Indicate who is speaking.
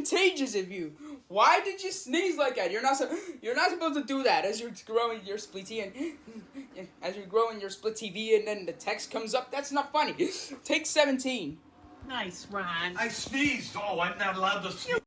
Speaker 1: contagious of you. Why did you sneeze like that? You're not supposed to do that as you're growing your split TV and then the text comes up. That's not funny. Take 17.
Speaker 2: Nice, Ron.
Speaker 3: I sneezed. Oh, I'm not allowed to sneeze.